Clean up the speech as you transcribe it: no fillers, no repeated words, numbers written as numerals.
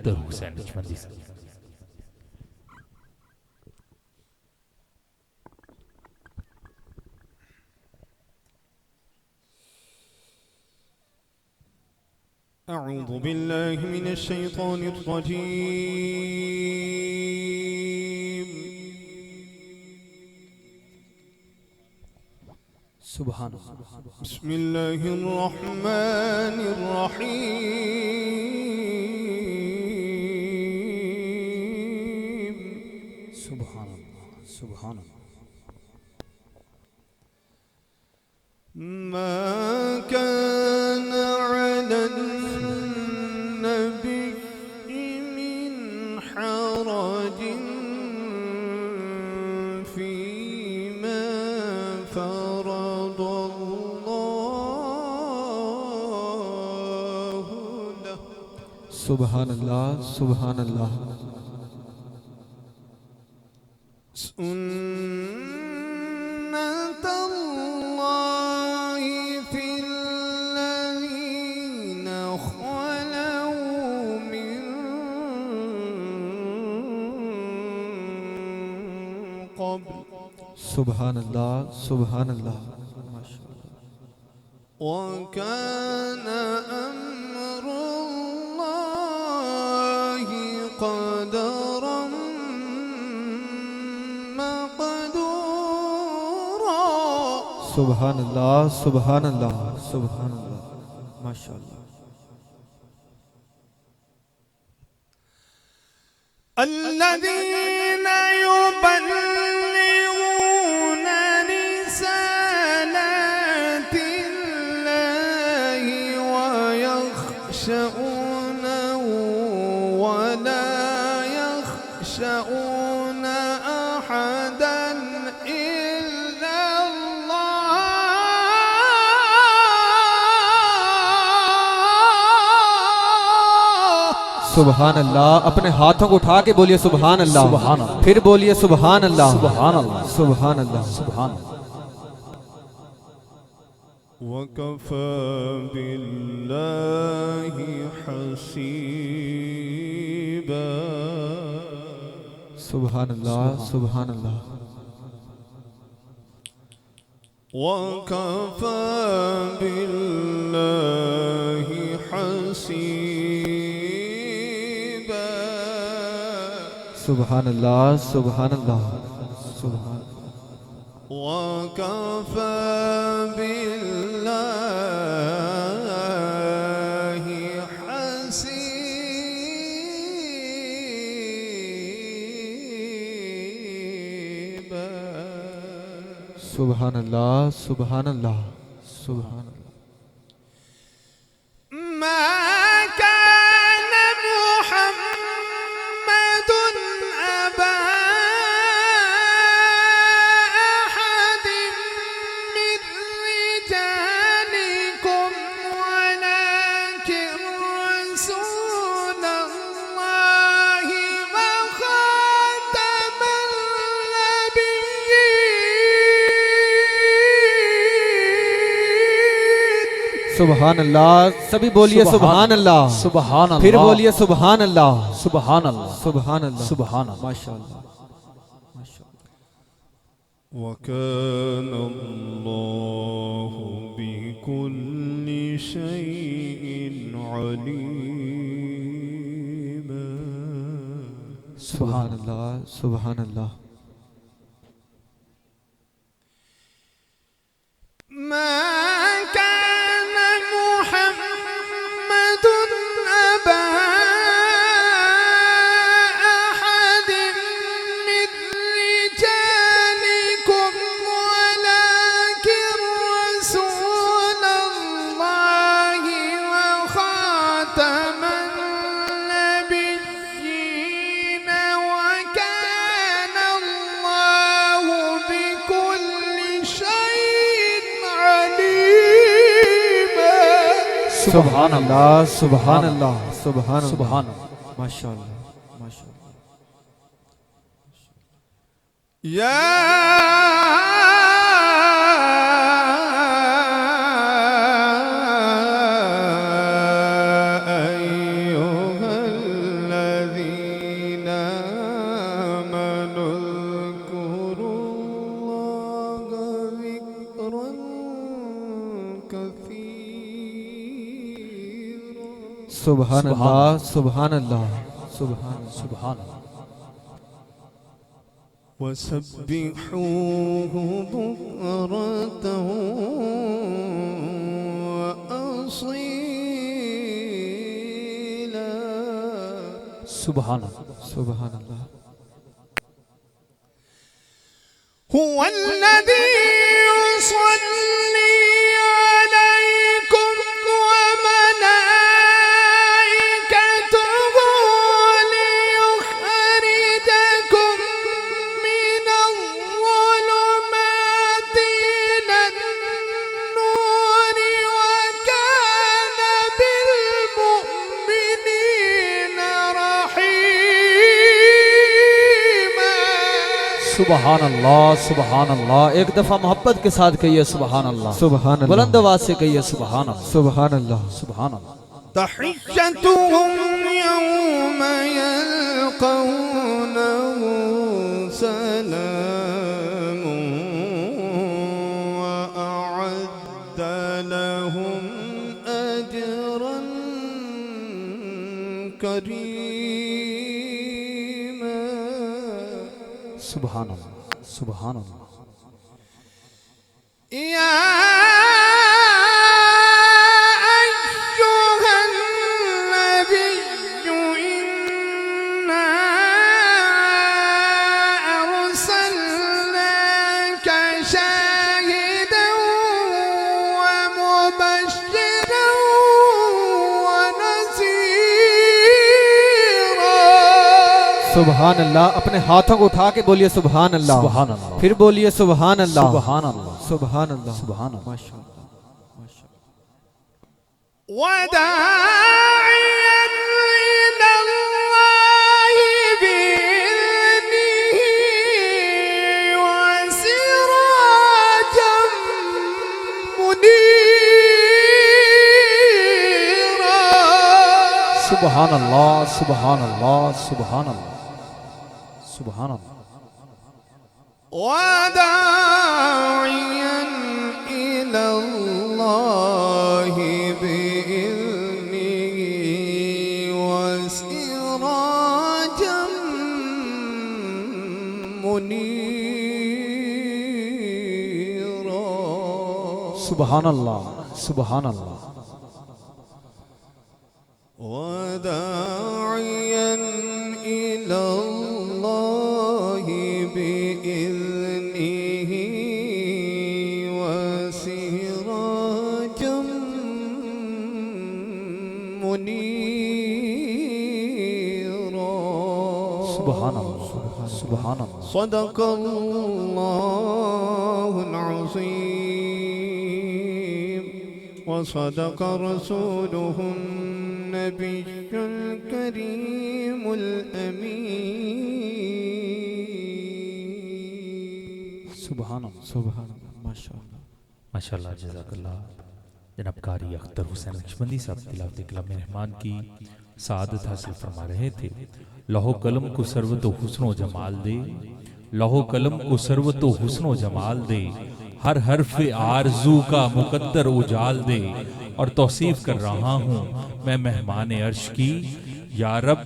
Dr. Hussain Najmandi sir. أعوذ بالله من الشيطان الرجيم. سبحان الله. بسم الله الرحمن الرحيم. سبحان الله. سبحان الله. ما كان على النبي من حرج فيما فرض الله له. سبحان الله. سبحان الله. سنة الله في الذين خلوا من قبل. سبحان الله. سبحان الله. ما شاء الله. وكان أمر الله قدرا مقدورا. سبحان الله. سبحان الله. سبحان الله. ما شاء الله. الذين يبلغون رسالات الله ويخشونه ولا يخشون أحدا إلا الله. सुभान अल्लाह. अपने हाथों को उठा के बोलिए सुभान अल्लाह. सुभान अल्लाह. फिर बोलिए सुभान अल्लाह. सुभान अल्लाह. सुभान अल्लाह. Subhan. وكفى بالله حسيبا. सुभान अल्लाह. सुभान अल्लाह. وكفى بالله حسيبا. सुभान अल्लाह. सुभान अल्लाह. सुभान. وكفى بالله حسيبا. सुभान अल्लाह. सुभान अल्लाह. सुभान अल्लाह. ما كان محمد أبا أحد من رجالكم ولكن رسول الله وخاتم النبيين. सुभान अल्लाह. सभी बोलिए सुभान अल्लाह. Subhan Allah. फिर बोलिए सुभान अल्लाह. Subhan Allah. सुभान अल्लाह. Subhan Allah. माशाअल्लाह. माशाअल्लाह. وكان الله بكل شيء عليما. सुभान अल्लाह. सुभान अल्लाह. ما كان محمد أبا أحد من رجالكم ولكن رسول الله وخاتم النبيين وكان الله بكل شيء عليما. सुभान अल्लाह. सुभान अल्लाह. सुभान अल्लाह. Subhan Allah. माशाअल्लाह. माशाअल्लाह. يا أيها सुभान अल्लाह सुभान अल्लाह सुभान अल्लाह सुभान अल्लाह وسبحوه بكرة وأصيلا सुभान अल्लाह सुभान अल्लाह هو الذي يصلي عليكم وملائكته ليخرجكم من الظلمات إلى النور وكان بالمؤمنين رحيما सुभान अल्लाह सुभान अल्लाह। एक दफा मोहब्बत के साथ कहिए सुभान अल्लाह। सुभान अल्लाह बुलंद आवाज से कहिए सुभान अल्लाह सुभान अल्लाह सुभान अल्लाह। تحيتهم يوم يلقونه سلام وأعد لهم أجرا كريما सुभान अल्लाह सुभान अल्लाह। يا أيها النبي إنا أرسلناك شاهدا ومبشرا ونذيرا सुभान अल्लाह। अपने हाथों को उठा के बोलिए सुभान अल्लाह सुभान अल्लाह फिर बोलिए सुभान अल्लाह सुभान अल्लाह सुभान अल्लाह सुभान अल्लाह। माशाअल्लाह माशाअल्लाह। وداعيا إلى الله بإذنه وسراجا منيرا सुभान अल्लाह सुभान अल्लाह सुभान अल्लाह सुभान अल्लाह। وداعيا إلى الله بإذنه وسراجا منيرا सुभान अल्लाह सुभान अल्लाह। وداعيا إلى الله بإذنه وسراجا منيرا सुभान अल्लाह सुभान अल्लाह। صدق الله العظيم وصدق رسوله النبي الكريم الأمين सुभान अल्लाह सुभान अल्लाह माशाअल्लाह माशाल्लाह जज़ाकल्लाह। जनाब कारी अख्तर हुसैन नक्शबंदी साहब तिलावत कलाम रहमान की सादत हासिल फरमा रहे थे। लौह कलम को सरवत हुस्न व जमाल दे, लौह कलम को सरवत हुस्न व जमाल दे, हर हर्फ आरजू का मुकद्दर उजाल दे। और तौसीफ कर रहा हूँ मैं मेहमान अर्श की, या रब